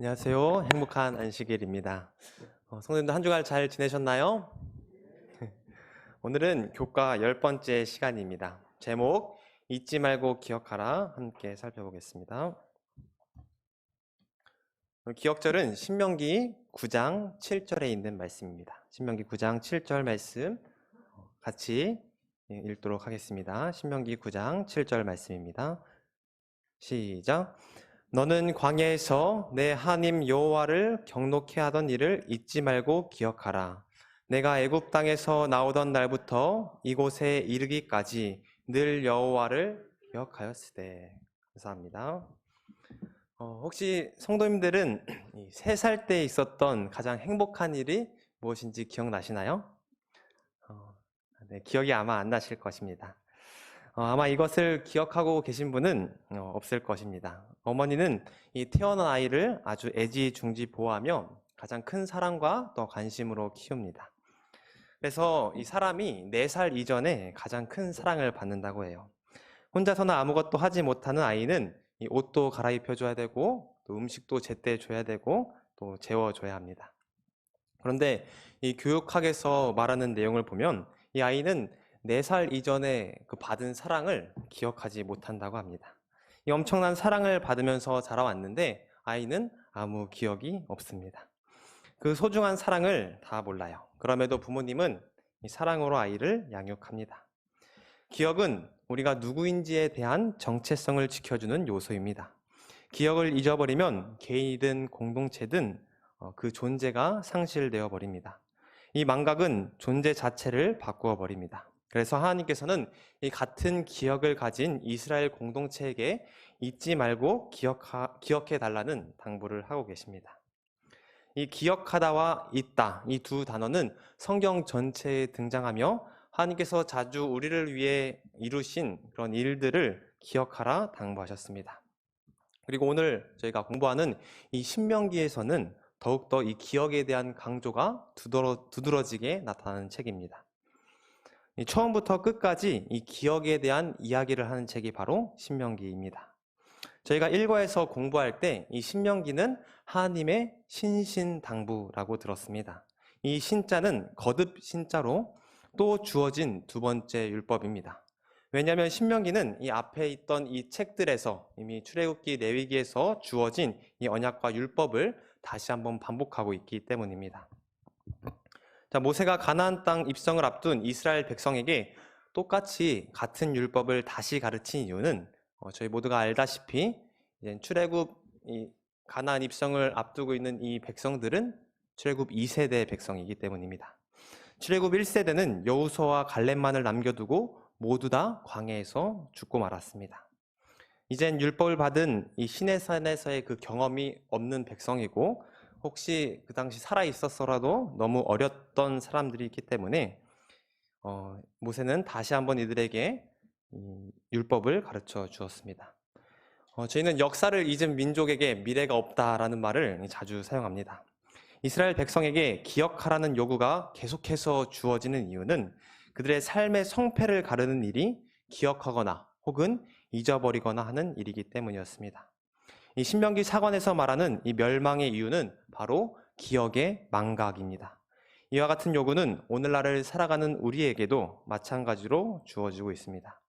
안녕하세요. 행복한 안식일입니다. 성도님들 한 주간 잘 지내셨나요? 오늘은 교과 10번째 시간입니다. 제목 잊지 말고 기억하라 함께 살펴보겠습니다. 기억절은 신명기 9장 7절에 있는 말씀입니다. 신명기 9장 7절 말씀 같이 읽도록 하겠습니다. 신명기 9장 7절 말씀입니다. 시작. 너는 광야에서 내 하나님 여호와를 경노케 하던 일을 잊지 말고 기억하라. 내가 애굽 땅에서 나오던 날부터 이곳에 이르기까지 늘 여호와를 기억하였으되. 감사합니다. 혹시 성도님들은 3살 때 있었던 가장 행복한 일이 무엇인지 기억나시나요? 네, 기억이 아마 안 나실 것입니다. 아마 이것을 기억하고 계신 분은 없을 것입니다. 어머니는 이 태어난 아이를 아주 애지중지보호하며 가장 큰 사랑과 또 관심으로 키웁니다. 그래서 이 사람이 4살 이전에 가장 큰 사랑을 받는다고 해요. 혼자서는 아무것도 하지 못하는 아이는 이 옷도 갈아입혀줘야 되고 또 음식도 제때 줘야 되고 또 재워줘야 합니다. 그런데 이 교육학에서 말하는 내용을 보면 이 아이는 4살 이전에 그 받은 사랑을 기억하지 못한다고 합니다. 이 엄청난 사랑을 받으면서 자라왔는데 아이는 아무 기억이 없습니다. 그 소중한 사랑을 다 몰라요. 그럼에도 부모님은 이 사랑으로 아이를 양육합니다. 기억은 우리가 누구인지에 대한 정체성을 지켜주는 요소입니다. 기억을 잊어버리면 개인이든 공동체든 그 존재가 상실되어 버립니다. 이 망각은 존재 자체를 바꾸어 버립니다. 그래서 하나님께서는 이 같은 기억을 가진 이스라엘 공동체에게 잊지 말고 기억해 달라는 당부를 하고 계십니다. 이 기억하다와 잊다, 이 두 단어는 성경 전체에 등장하며 하나님께서 자주 우리를 위해 이루신 그런 일들을 기억하라 당부하셨습니다. 그리고 오늘 저희가 공부하는 이 신명기에서는 더욱더 이 기억에 대한 강조가 두드러지게 나타나는 책입니다. 처음부터 끝까지 이 기억에 대한 이야기를 하는 책이 바로 신명기입니다. 저희가 일과에서 공부할 때 이 신명기는 하나님의 신신당부라고 들었습니다. 이 신자는 거듭 신자로 또 주어진 두 번째 율법입니다. 왜냐하면 신명기는 이 앞에 있던 이 책들에서 이미 출애굽기, 레위기에서 주어진 이 언약과 율법을 다시 한번 반복하고 있기 때문입니다. 자, 모세가 가나안 땅 입성을 앞둔 이스라엘 백성에게 똑같이 같은 율법을 다시 가르친 이유는 저희 모두가 알다시피 이제 출애굽 가나안 입성을 앞두고 있는 이 백성들은 출애굽 2세대 백성이기 때문입니다. 출애굽 1세대는 여호수아와 갈렙만을 남겨두고 모두 다 광야에서 죽고 말았습니다. 이젠 율법을 받은 이 시내산에서의 그 경험이 없는 백성이고 혹시 그 당시 살아 있었어라도 너무 어렸던 사람들이 있기 때문에 모세는 다시 한번 이들에게 율법을 가르쳐 주었습니다. 저희는 역사를 잊은 민족에게 미래가 없다라는 말을 자주 사용합니다. 이스라엘 백성에게 기억하라는 요구가 계속해서 주어지는 이유는 그들의 삶의 성패를 가르는 일이 기억하거나 혹은 잊어버리거나 하는 일이기 때문이었습니다. 이 신명기 사관에서 말하는 이 멸망의 이유는 바로 기억의 망각입니다. 이와 같은 요구는 오늘날을 살아가는 우리에게도 마찬가지로 주어지고 있습니다.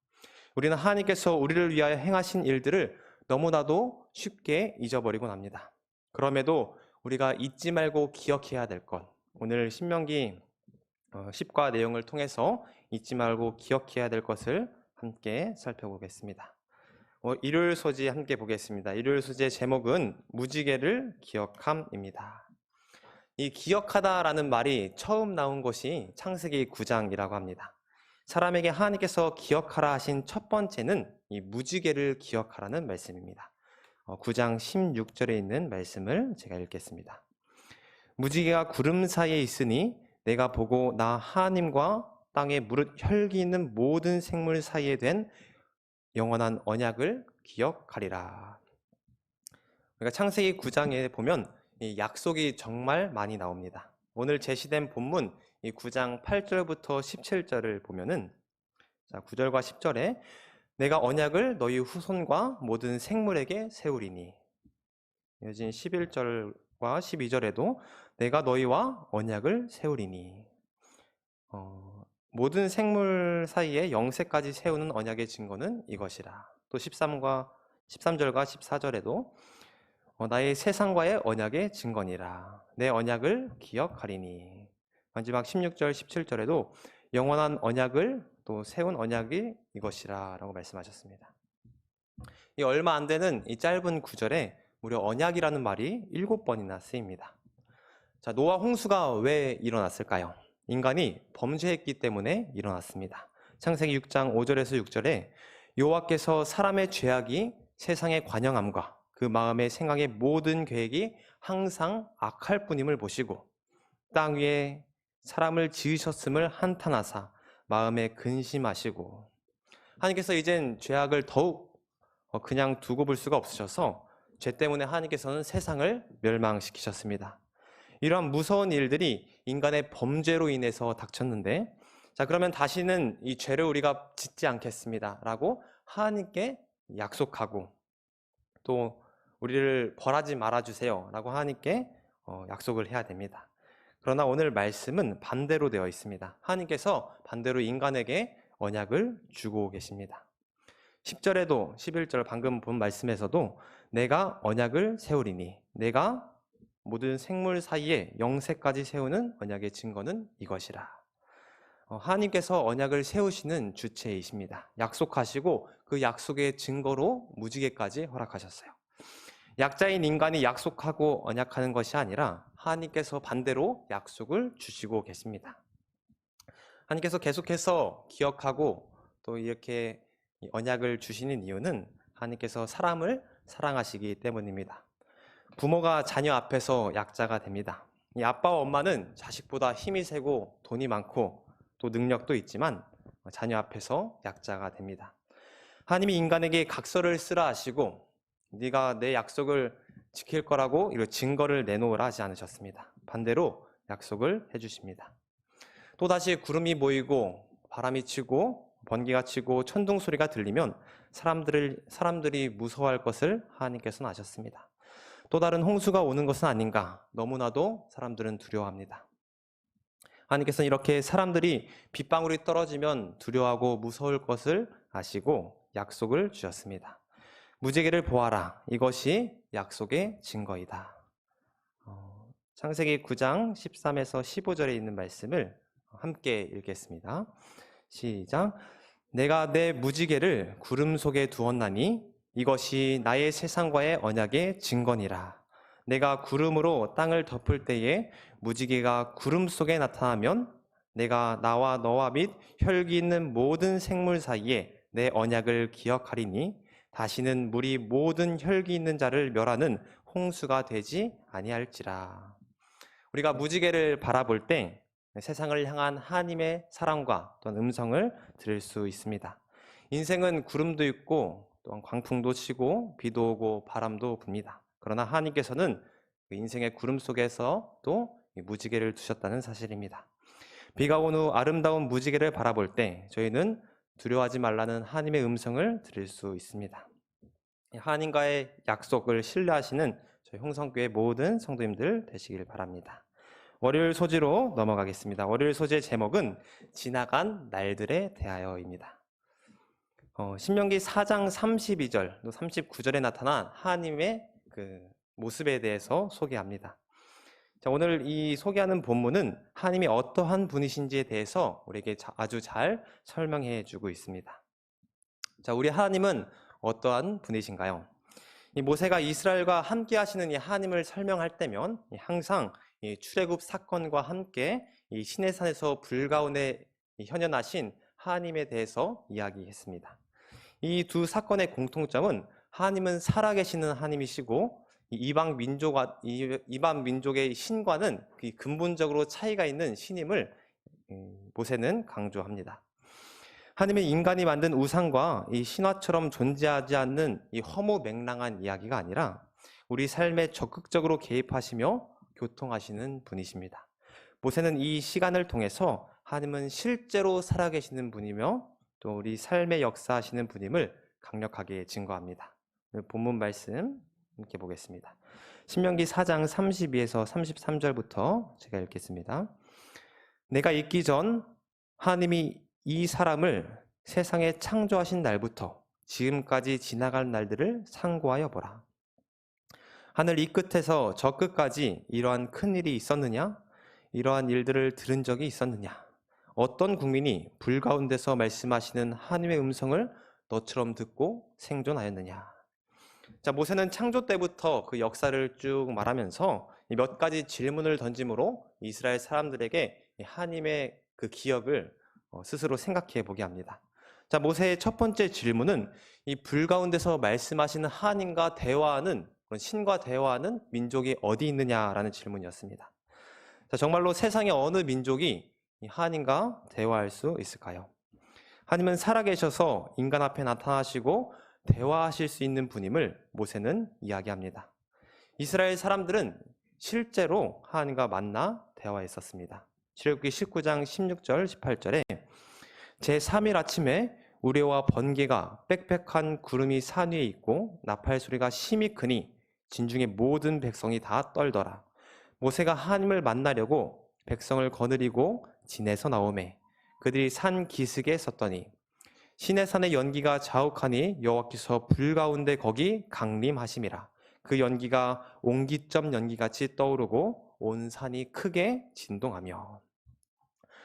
우리는 하나님께서 우리를 위하여 행하신 일들을 너무나도 쉽게 잊어버리곤 합니다. 그럼에도 우리가 잊지 말고 기억해야 될 것, 오늘 신명기 10과 내용을 통해서 잊지 말고 기억해야 될 것을 함께 살펴보겠습니다. 일요일 소지 함께 보겠습니다. 일요일 소지의 제목은 무지개를 기억함입니다. 이 기억하다라는 말이 처음 나온 것이 창세기 9장이라고 합니다. 사람에게 하나님께서 기억하라 하신 첫 번째는 이 무지개를 기억하라는 말씀입니다. 9장 16절에 있는 말씀을 제가 읽겠습니다. 무지개가 구름 사이에 있으니 내가 보고 나 하나님과 땅에 무릇 혈기 있는 모든 생물 사이에 된 영원한 언약을 기억하리라. 그러니까 창세기 9장에 보면 이 약속이 정말 많이 나옵니다. 오늘 제시된 본문 이 9장 8절부터 17절을 보면은 9절과 10절에 내가 언약을 너희 후손과 모든 생물에게 세우리니 이어진 11절과 12절에도 내가 너희와 언약을 세우리니, 모든 생물 사이에 영세까지 세우는 언약의 증거는 이것이라. 또 13절과 14절에도 나의 세상과의 언약의 증거니라. 내 언약을 기억하리니. 마지막 16절, 17절에도 영원한 언약을 또 세운 언약이 이것이라 라고 말씀하셨습니다. 이 얼마 안 되는 이 짧은 구절에 무려 언약이라는 말이 7번이나 쓰입니다. 자, 노아 홍수가 왜 일어났을까요? 인간이 범죄했기 때문에 일어났습니다. 창세기 6장 5절에서 6절에 여호와께서 사람의 죄악이 세상에 관영함과 그 마음의 생각의 모든 계획이 항상 악할 뿐임을 보시고 땅 위에 사람을 지으셨음을 한탄하사 마음에 근심하시고, 하나님께서 이젠 죄악을 더욱 그냥 두고 볼 수가 없으셔서 죄 때문에 하나님께서는 세상을 멸망시키셨습니다. 이러한 무서운 일들이 인간의 범죄로 인해서 닥쳤는데, 자, 그러면 다시는 이 죄를 우리가 짓지 않겠습니다 라고 하나님께 약속하고, 또 우리를 벌하지 말아주세요 라고 하나님께 약속을 해야 됩니다. 그러나 오늘 말씀은 반대로 되어 있습니다. 하나님께서 반대로 인간에게 언약을 주고 계십니다. 10절에도 11절 방금 본 말씀에서도 내가 언약을 세우리니, 내가 모든 생물 사이에 영세까지 세우는 언약의 증거는 이것이라. 하나님께서 언약을 세우시는 주체이십니다. 약속하시고 그 약속의 증거로 무지개까지 허락하셨어요. 약자인 인간이 약속하고 언약하는 것이 아니라 하나님께서 반대로 약속을 주시고 계십니다. 하나님께서 계속해서 기억하고 또 이렇게 언약을 주시는 이유는 하나님께서 사람을 사랑하시기 때문입니다. 부모가 자녀 앞에서 약자가 됩니다. 이 아빠와 엄마는 자식보다 힘이 세고 돈이 많고 또 능력도 있지만 자녀 앞에서 약자가 됩니다. 하나님이 인간에게 각서를 쓰라 하시고 네가 내 약속을 지킬 거라고 이런 증거를 내놓으라 하지 않으셨습니다. 반대로 약속을 해주십니다. 또다시 구름이 모이고 바람이 치고 번개가 치고 천둥 소리가 들리면 사람들이 무서워할 것을 하나님께서는 아셨습니다. 또 다른 홍수가 오는 것은 아닌가, 너무나도 사람들은 두려워합니다. 하나님께서는 이렇게 사람들이 빗방울이 떨어지면 두려워하고 무서울 것을 아시고 약속을 주셨습니다. 무지개를 보아라, 이것이 약속의 증거이다. 창세기 9장 13에서 15절에 있는 말씀을 함께 읽겠습니다. 시작. 내가 내 무지개를 구름 속에 두었나니 이것이 나의 세상과의 언약의 증거니라. 내가 구름으로 땅을 덮을 때에 무지개가 구름 속에 나타나면 내가 나와 너와 및 혈기 있는 모든 생물 사이에 내 언약을 기억하리니 다시는 물이 모든 혈기 있는 자를 멸하는 홍수가 되지 아니할지라. 우리가 무지개를 바라볼 때 세상을 향한 하나님의 사랑과 또한 음성을 들을 수 있습니다. 인생은 구름도 있고 또한 광풍도 치고 비도 오고 바람도 붑니다. 그러나 하나님께서는 그 인생의 구름 속에서 또 무지개를 두셨다는 사실입니다. 비가 온 후 아름다운 무지개를 바라볼 때 저희는 두려워하지 말라는 하나님의 음성을 들을 수 있습니다. 하나님과의 약속을 신뢰하시는 저희 홍성교회 모든 성도님들 되시길 바랍니다. 월요일 소지로 넘어가겠습니다. 월요일 소지의 제목은 지나간 날들에 대하여입니다. 신명기 4장 32절 또 39절에 나타난 하나님의 그 모습에 대해서 소개합니다. 자, 오늘 이 소개하는 본문은 하나님이 어떠한 분이신지에 대해서 우리에게 아주 잘 설명해 주고 있습니다. 자, 우리 하나님은 어떠한 분이신가요? 이 모세가 이스라엘과 함께 하시는 이 하나님을 설명할 때면 항상 이 출애굽 사건과 함께 이 시내산에서 불 가운데 현현하신 하나님에 대해서 이야기했습니다. 이 두 사건의 공통점은 하나님은 살아계시는 하나님이시고 이방 민족의 신과는 근본적으로 차이가 있는 신임을 모세는 강조합니다. 하나님은 인간이 만든 우상과 이 신화처럼 존재하지 않는 이 허무맹랑한 이야기가 아니라 우리 삶에 적극적으로 개입하시며 교통하시는 분이십니다. 모세는 이 시간을 통해서 하나님은 실제로 살아계시는 분이며 또 우리 삶에 역사하시는 분임을 강력하게 증거합니다. 본문 말씀 함께 보겠습니다. 신명기 4장 32에서 33절부터 제가 읽겠습니다. 내가 있기 전 하나님이 이 사람을 세상에 창조하신 날부터 지금까지 지나갈 날들을 상고하여 보라. 하늘 이 끝에서 저 끝까지 이러한 큰 일이 있었느냐? 이러한 일들을 들은 적이 있었느냐? 어떤 국민이 불 가운데서 말씀하시는 하나님의 음성을 너처럼 듣고 생존하였느냐? 자, 모세는 창조 때부터 그 역사를 쭉 말하면서 몇 가지 질문을 던짐으로 이스라엘 사람들에게 하나님의 그 기억을 스스로 생각해 보게 합니다. 자, 모세의 첫 번째 질문은 이 불 가운데서 말씀하시는 하나님과 대화하는, 신과 대화하는 민족이 어디 있느냐라는 질문이었습니다. 자, 정말로 세상의 어느 민족이 이 하나님과 대화할 수 있을까요? 하나님은 살아계셔서 인간 앞에 나타나시고 대화하실 수 있는 분임을 모세는 이야기합니다. 이스라엘 사람들은 실제로 하나님과 만나 대화했었습니다. 출애굽기 19장 16절 18절에 제3일 아침에 우레와 번개가 빽빽한 구름이 산 위에 있고 나팔 소리가 심히 크니 진중의 모든 백성이 다 떨더라. 모세가 하나님을 만나려고 백성을 거느리고 진에서 나오매 그들이 산 기슭에 섰더니 시내산의 연기가 자욱하니 여호와께서 불 가운데 거기 강림하심이라. 그 연기가 옹기점 연기같이 떠오르고 온 산이 크게 진동하며.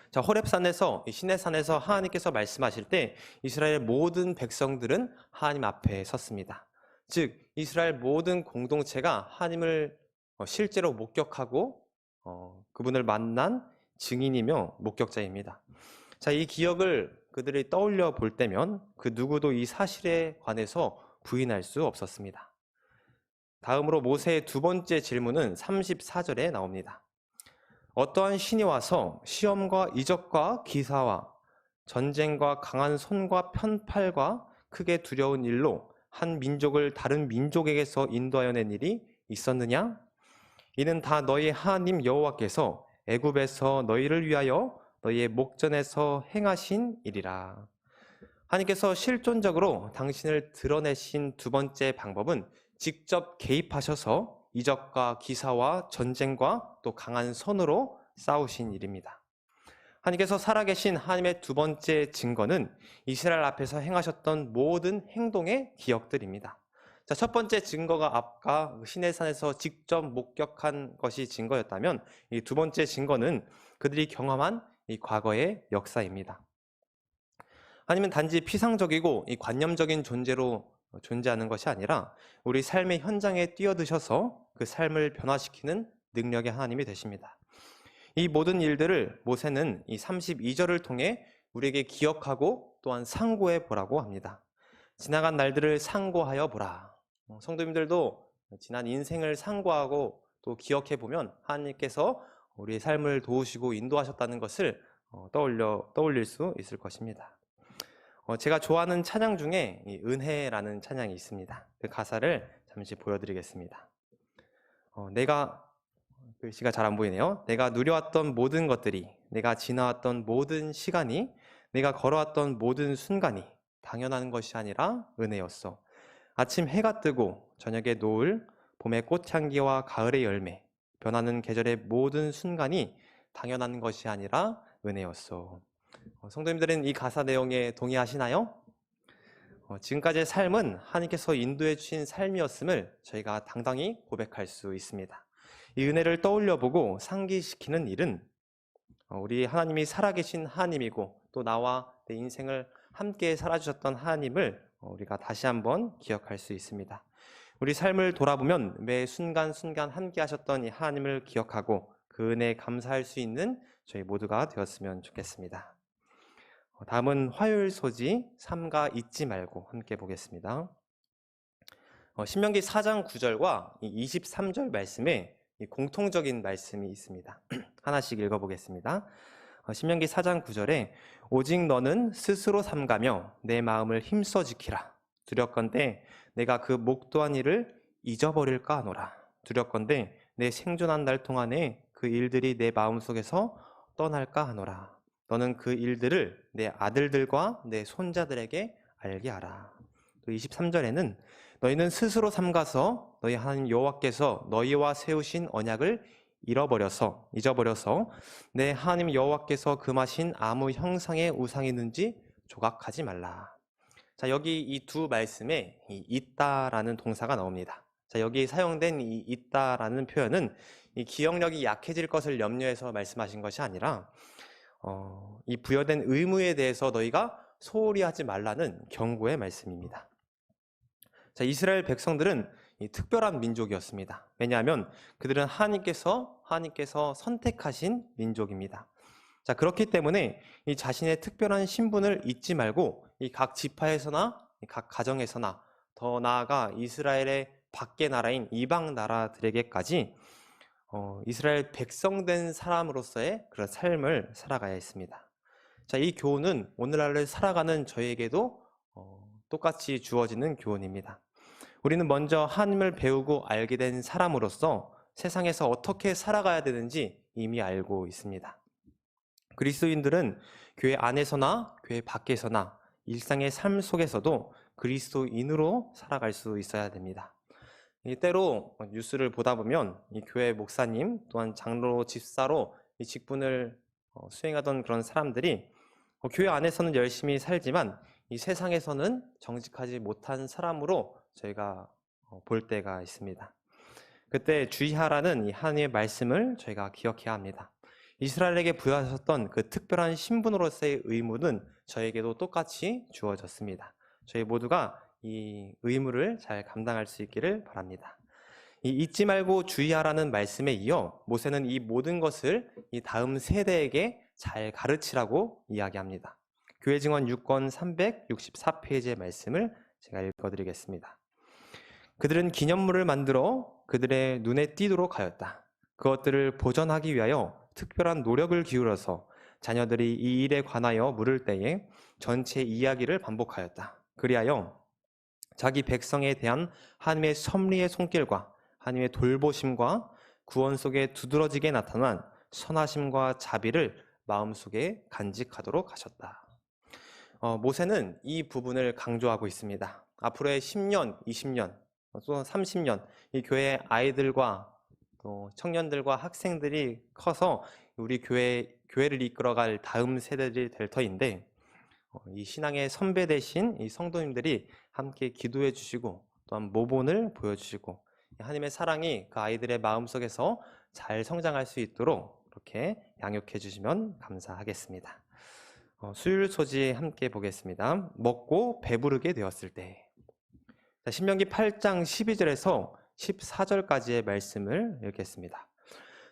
자, 호렙산에서 시내산에서 하나님께서 말씀하실 때 이스라엘 모든 백성들은 하나님 앞에 섰습니다. 즉 이스라엘 모든 공동체가 하나님을 실제로 목격하고 그분을 만난 증인이며 목격자입니다. 자, 이 기억을 그들이 떠올려 볼 때면 그 누구도 이 사실에 관해서 부인할 수 없었습니다. 다음으로 모세의 두 번째 질문은 34절에 나옵니다. 어떠한 신이 와서 시험과 이적과 기사와 전쟁과 강한 손과 편팔과 크게 두려운 일로 한 민족을 다른 민족에게서 인도하여 낸 일이 있었느냐? 이는 다 너희 하나님 여호와께서 애굽에서 너희를 위하여 너희의 목전에서 행하신 일이라. 하나님께서 실존적으로 당신을 드러내신 두 번째 방법은 직접 개입하셔서 이적과 기사와 전쟁과 또 강한 손으로 싸우신 일입니다. 하나님께서 살아계신 하나님의 두 번째 증거는 이스라엘 앞에서 행하셨던 모든 행동의 기억들입니다. 자, 첫 번째 증거가 아까 시내산에서 직접 목격한 것이 증거였다면 이 두 번째 증거는 그들이 경험한 이 과거의 역사입니다. 하나님은 단지 피상적이고 이 관념적인 존재로 존재하는 것이 아니라 우리 삶의 현장에 뛰어드셔서 그 삶을 변화시키는 능력의 하나님이 되십니다. 이 모든 일들을 모세는 이 32절을 통해 우리에게 기억하고 또한 상고해 보라고 합니다. 지나간 날들을 상고하여 보라. 성도님들도 지난 인생을 상고하고 또 기억해 보면 하나님께서 우리의 삶을 도우시고 인도하셨다는 것을 떠올릴 수 있을 것입니다. 제가 좋아하는 찬양 중에 이 은혜라는 찬양이 있습니다. 그 가사를 잠시 보여드리겠습니다. 글씨가 잘 안 보이네요. 내가 누려왔던 모든 것들이, 내가 지나왔던 모든 시간이, 내가 걸어왔던 모든 순간이 당연한 것이 아니라 은혜였어. 아침 해가 뜨고 저녁에 노을, 봄의 꽃향기와 가을의 열매, 변하는 계절의 모든 순간이 당연한 것이 아니라 은혜였어. 성도님들은 이 가사 내용에 동의하시나요? 지금까지의 삶은 하나님께서 인도해 주신 삶이었음을 저희가 당당히 고백할 수 있습니다. 이 은혜를 떠올려보고 상기시키는 일은 우리 하나님이 살아계신 하나님이고 또 나와 내 인생을 함께 살아주셨던 하나님을 우리가 다시 한번 기억할 수 있습니다. 우리 삶을 돌아보면 매 순간순간 함께 하셨던 이 하나님을 기억하고 그 은혜에 감사할 수 있는 저희 모두가 되었으면 좋겠습니다. 다음은 화요일 소지 3가 잊지 말고 함께 보겠습니다. 신명기 4장 9절과 23절 말씀에 공통적인 말씀이 있습니다. 하나씩 읽어보겠습니다. 신명기 4장 9절에 오직 너는 스스로 삼가며 내 마음을 힘써 지키라. 두렵건대 내가 그 목도한 일을 잊어버릴까 하노라. 두렵건대 내 생존한 날 동안에 그 일들이 내 마음속에서 떠날까 하노라. 너는 그 일들을 내 아들들과 내 손자들에게 알게 하라. 또 23절에는 너희는 스스로 삼가서 너희 하나님 여호와께서 너희와 세우신 언약을 잊어버려서 내 하나님 여호와께서 금하신 아무 형상의 우상이 있는지 조각하지 말라. 자, 여기 이 두 말씀에 이 있다라는 동사가 나옵니다. 자, 여기 사용된 이 있다라는 표현은 이 기억력이 약해질 것을 염려해서 말씀하신 것이 아니라 이 부여된 의무에 대해서 너희가 소홀히 하지 말라는 경고의 말씀입니다. 자, 이스라엘 백성들은 이 특별한 민족이었습니다. 왜냐하면 그들은 하나님께서 선택하신 민족입니다. 자, 그렇기 때문에 이 자신의 특별한 신분을 잊지 말고 이 각 지파에서나 각 가정에서나 더 나아가 이스라엘의 밖의 나라인 이방 나라들에게까지 이스라엘 백성된 사람으로서의 그런 삶을 살아가야 했습니다. 자, 이 교훈은 오늘날을 살아가는 저희에게도 똑같이 주어지는 교훈입니다. 우리는 먼저 하나님을 배우고 알게 된 사람으로서 세상에서 어떻게 살아가야 되는지 이미 알고 있습니다. 그리스도인들은 교회 안에서나 교회 밖에서나 일상의 삶 속에서도 그리스도인으로 살아갈 수 있어야 됩니다. 때로 뉴스를 보다 보면 이 교회 목사님 또한 장로 집사로 이 직분을 수행하던 그런 사람들이 교회 안에서는 열심히 살지만 이 세상에서는 정직하지 못한 사람으로 저희가 볼 때가 있습니다. 그때 주의하라는 이 하나님의 말씀을 저희가 기억해야 합니다. 이스라엘에게 부여하셨던 그 특별한 신분으로서의 의무는 저에게도 똑같이 주어졌습니다. 저희 모두가 이 의무를 잘 감당할 수 있기를 바랍니다. 이 잊지 말고 주의하라는 말씀에 이어 모세는 이 모든 것을 이 다음 세대에게 잘 가르치라고 이야기합니다. 교회 증언 6권 364페이지의 말씀을 제가 읽어드리겠습니다. 그들은 기념물을 만들어 그들의 눈에 띄도록 하였다. 그것들을 보존하기 위하여 특별한 노력을 기울여서 자녀들이 이 일에 관하여 물을 때에 전체 이야기를 반복하였다. 그리하여 자기 백성에 대한 하나님의 섭리의 손길과 하나님의 돌보심과 구원 속에 두드러지게 나타난 선하심과 자비를 마음속에 간직하도록 하셨다. 모세는 이 부분을 강조하고 있습니다. 앞으로의 10년, 20년, 또 30년 이 교회 아이들과 또 청년들과 학생들이 커서 우리 교회를 이끌어갈 다음 세대들이 될 터인데 이 신앙의 선배 되신 이 성도님들이 함께 기도해 주시고 또한 모본을 보여주시고 하나님의 사랑이 그 아이들의 마음속에서 잘 성장할 수 있도록 그렇게 양육해 주시면 감사하겠습니다. 수요일 소지 함께 보겠습니다. 먹고 배부르게 되었을 때. 신명기 8장 12절에서 14절까지의 말씀을 읽겠습니다.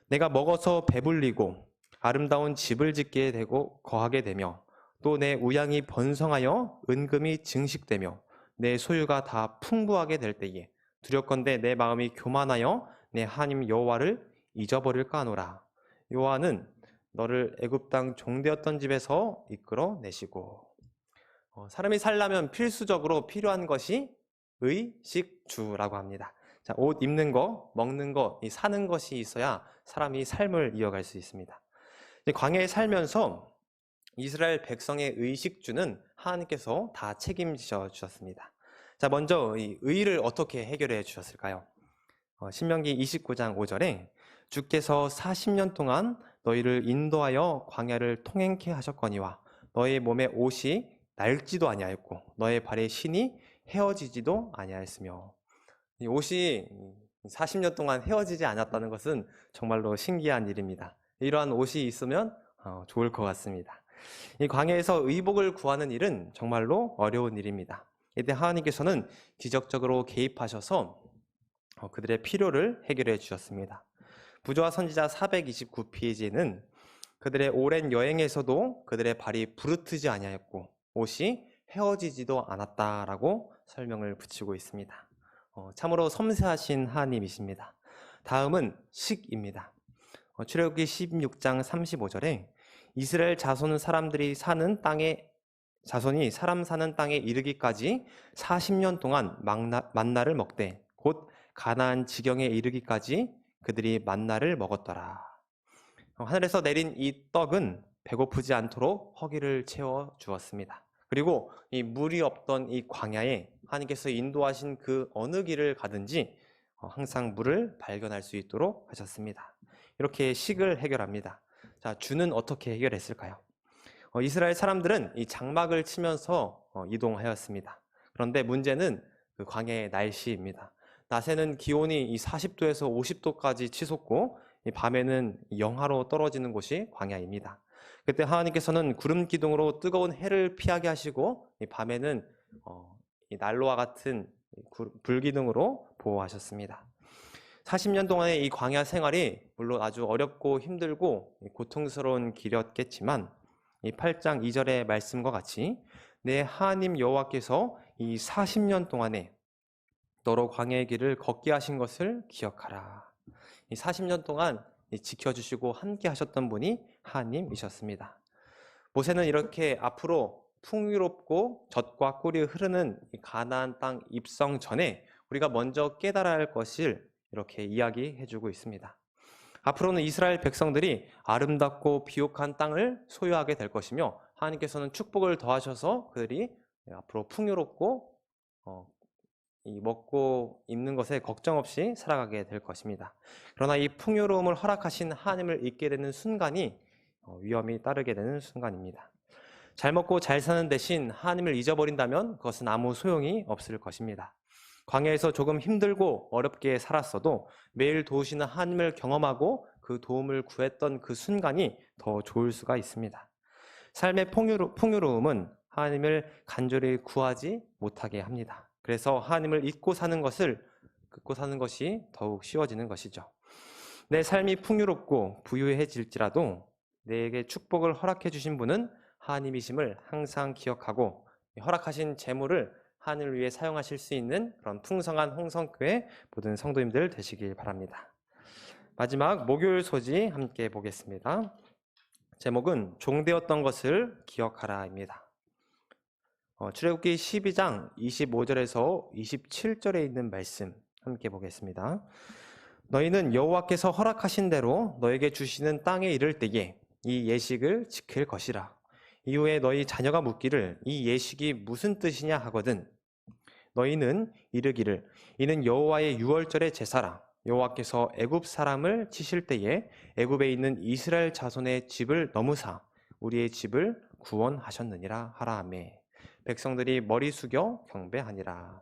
내가 먹어서 배불리고 아름다운 집을 짓게 되고 거하게 되며 또 내 우양이 번성하여 은금이 증식되며 내 소유가 다 풍부하게 될 때에 두렵건대 내 마음이 교만하여 내 하나님 여호와를 잊어버릴까 하노라. 여호와는 너를 애굽 땅 종되었던 집에서 이끌어 내시고. 사람이 살려면 필수적으로 필요한 것이 의식주라고 합니다. 자, 옷 입는 거, 먹는 거, 사는 것이 있어야 사람이 삶을 이어갈 수 있습니다. 광야에 살면서 이스라엘 백성의 의식주는 하나님께서 다 책임지셔 주셨습니다. 자, 먼저 이 의를 어떻게 해결해 주셨을까요? 신명기 29장 5절에 주께서 40년 동안 너희를 인도하여 광야를 통행케 하셨거니와 너희 몸의 옷이 낡지도 아니하였고 너의 발의 신이 헤어지지도 아니하였으며. 이 옷이 40년 동안 헤어지지 않았다는 것은 정말로 신기한 일입니다. 이러한 옷이 있으면 좋을 것 같습니다. 이 광야에서 의복을 구하는 일은 정말로 어려운 일입니다. 이때 하나님께서는 기적적으로 개입하셔서 그들의 필요를 해결해 주셨습니다. 부조와 선지자 429페이지에는 그들의 오랜 여행에서도 그들의 발이 부르트지 아니하였고 옷이 헤어지지도 않았다라고 설명을 붙이고 있습니다. 참으로 섬세하신 하나님이십니다. 다음은 식입니다. 출애굽기 16장 35절에 이스라엘 자손 사람들이 사는 땅에 자손이 사람 사는 땅에 이르기까지 40년 동안 만나를 먹되 곧 가나안 지경에 이르기까지 그들이 만나를 먹었더라. 하늘에서 내린 이 떡은 배고프지 않도록 허기를 채워 주었습니다. 그리고 이 물이 없던 이 광야에 하나님께서 인도하신 그 어느 길을 가든지 항상 물을 발견할 수 있도록 하셨습니다. 이렇게 식을 해결합니다. 자, 주는 어떻게 해결했을까요? 이스라엘 사람들은 이 장막을 치면서 이동하였습니다. 그런데 문제는 그 광야의 날씨입니다. 낮에는 기온이 이 40도에서 50도까지 치솟고 이 밤에는 영하로 떨어지는 곳이 광야입니다. 그때 하나님께서는 구름 기둥으로 뜨거운 해를 피하게 하시고 이 밤에는 이 난로와 같은 불기둥으로 보호하셨습니다. 40년 동안의 이 광야 생활이 물론 아주 어렵고 힘들고 고통스러운 길이었겠지만 이 8장 2절의 말씀과 같이 내 하나님 여호와께서 이 40년 동안에 너로 광야의 길을 걷게 하신 것을 기억하라. 이 40년 동안 지켜주시고 함께 하셨던 분이 하나님이셨습니다. 모세는 이렇게 앞으로 풍요롭고 젖과 꿀이 흐르는 가나안 땅 입성 전에 우리가 먼저 깨달아야 할 것을 이렇게 이야기해주고 있습니다. 앞으로는 이스라엘 백성들이 아름답고 비옥한 땅을 소유하게 될 것이며 하나님께서는 축복을 더하셔서 그들이 앞으로 풍요롭고 이 먹고 입는 것에 걱정 없이 살아가게 될 것입니다. 그러나 이 풍요로움을 허락하신 하나님을 잊게 되는 순간이 위험이 따르게 되는 순간입니다. 잘 먹고 잘 사는 대신 하나님을 잊어버린다면 그것은 아무 소용이 없을 것입니다. 광야에서 조금 힘들고 어렵게 살았어도 매일 도우시는 하나님을 경험하고 그 도움을 구했던 그 순간이 더 좋을 수가 있습니다. 삶의 풍요로움은 하나님을 간절히 구하지 못하게 합니다. 그래서 하나님을 잊고 사는 것이 더욱 쉬워지는 것이죠. 내 삶이 풍요롭고 부유해질지라도 내게 축복을 허락해 주신 분은 하나님이심을 항상 기억하고 허락하신 재물을 하늘을 위해 사용하실 수 있는 그런 풍성한 홍성교회 모든 성도님들 되시길 바랍니다. 마지막 목요일 소지 함께 보겠습니다. 제목은 종되었던 것을 기억하라입니다. 출애굽기 12장 25절에서 27절에 있는 말씀 함께 보겠습니다. 너희는 여호와께서 허락하신 대로 너에게 주시는 땅에 이를 때에 이 예식을 지킬 것이라. 이후에 너희 자녀가 묻기를 이 예식이 무슨 뜻이냐 하거든 너희는 이르기를 이는 여호와의 유월절의 제사라. 여호와께서 애굽 사람을 치실 때에 애굽에 있는 이스라엘 자손의 집을 넘으사 우리의 집을 구원하셨느니라 하라 하매 백성들이 머리 숙여 경배하니라.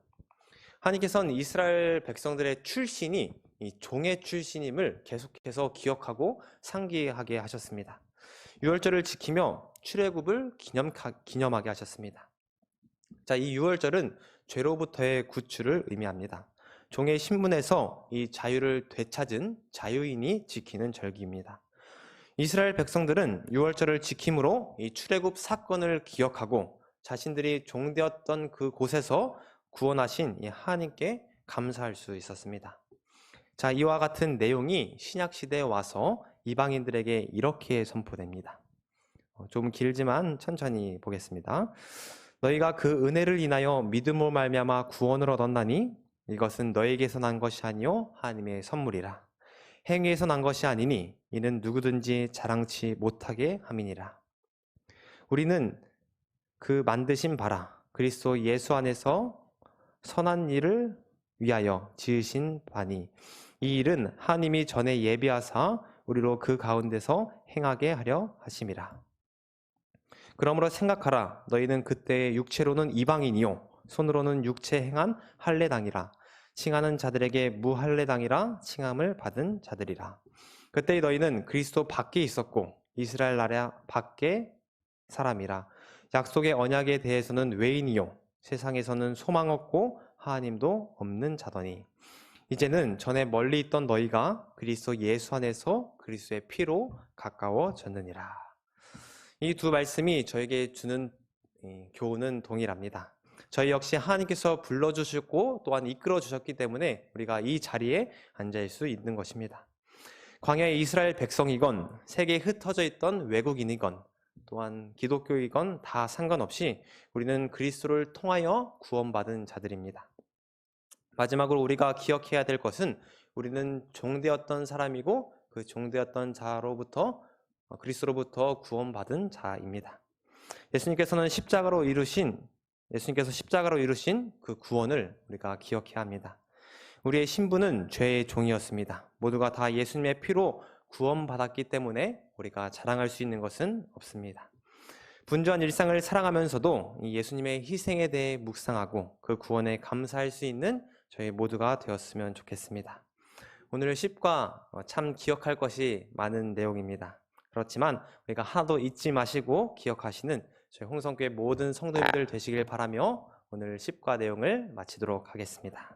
하나님께서는 이스라엘 백성들의 출신이 이 종의 출신임을 계속해서 기억하고 상기하게 하셨습니다. 유월절을 지키며 출애굽을 기념하게 하셨습니다. 자, 이 유월절은 죄로부터의 구출을 의미합니다. 종의 신분에서 이 자유를 되찾은 자유인이 지키는 절기입니다. 이스라엘 백성들은 유월절을 지킴으로 이 출애굽 사건을 기억하고 자신들이 종되었던 그 곳에서 구원하신 이 하나님께 감사할 수 있었습니다. 자, 이와 같은 내용이 신약 시대에 와서 이방인들에게 이렇게 선포됩니다. 좀 길지만 천천히 보겠습니다. 너희가 그 은혜를 인하여 믿음으로 말미암아 구원을 얻었나니 이것은 너에게서 난 것이 아니요 하나님의 선물이라. 행위에서 난 것이 아니니 이는 누구든지 자랑치 못하게 함이니라. 우리는 그 만드신 바라 그리스도 예수 안에서 선한 일을 위하여 지으신 바니 이 일은 하나님이 전에 예비하사 우리로 그 가운데서 행하게 하려 하심이라. 그러므로 생각하라. 너희는 그때의 육체로는 이방인이요 손으로는 육체 행한 할례당이라. 칭하는 자들에게 무할례당이라 칭함을 받은 자들이라. 그때 너희는 그리스도 밖에 있었고 이스라엘 나라 밖에 사람이라. 약속의 언약에 대해서는 외인이요 세상에서는 소망 없고 하나님도 없는 자더니 이제는 전에 멀리 있던 너희가 그리스도 예수 안에서 그리스도의 피로 가까워졌느니라. 이 두 말씀이 저에게 주는 교훈은 동일합니다. 저희 역시 하나님께서 불러주셨고 또한 이끌어주셨기 때문에 우리가 이 자리에 앉을 수 있는 것입니다. 광야의 이스라엘 백성이건 세계에 흩어져 있던 외국인이건 또한 기독교이건 다 상관없이 우리는 그리스도를 통하여 구원받은 자들입니다. 마지막으로 우리가 기억해야 될 것은 우리는 종되었던 사람이고 그 종되었던 자로부터 그리스도로부터 구원받은 자입니다. 예수님께서 십자가로 이루신 그 구원을 우리가 기억해야 합니다. 우리의 신분은 죄의 종이었습니다. 모두가 다 예수님의 피로 구원받았기 때문에 우리가 자랑할 수 있는 것은 없습니다. 분주한 일상을 살아가면서도 이 예수님의 희생에 대해 묵상하고 그 구원에 감사할 수 있는 저희 모두가 되었으면 좋겠습니다. 오늘 10과 참 기억할 것이 많은 내용입니다. 그렇지만 우리가 하나도 잊지 마시고 기억하시는 저희 홍성교회 모든 성도님들 되시길 바라며 오늘 10과 내용을 마치도록 하겠습니다.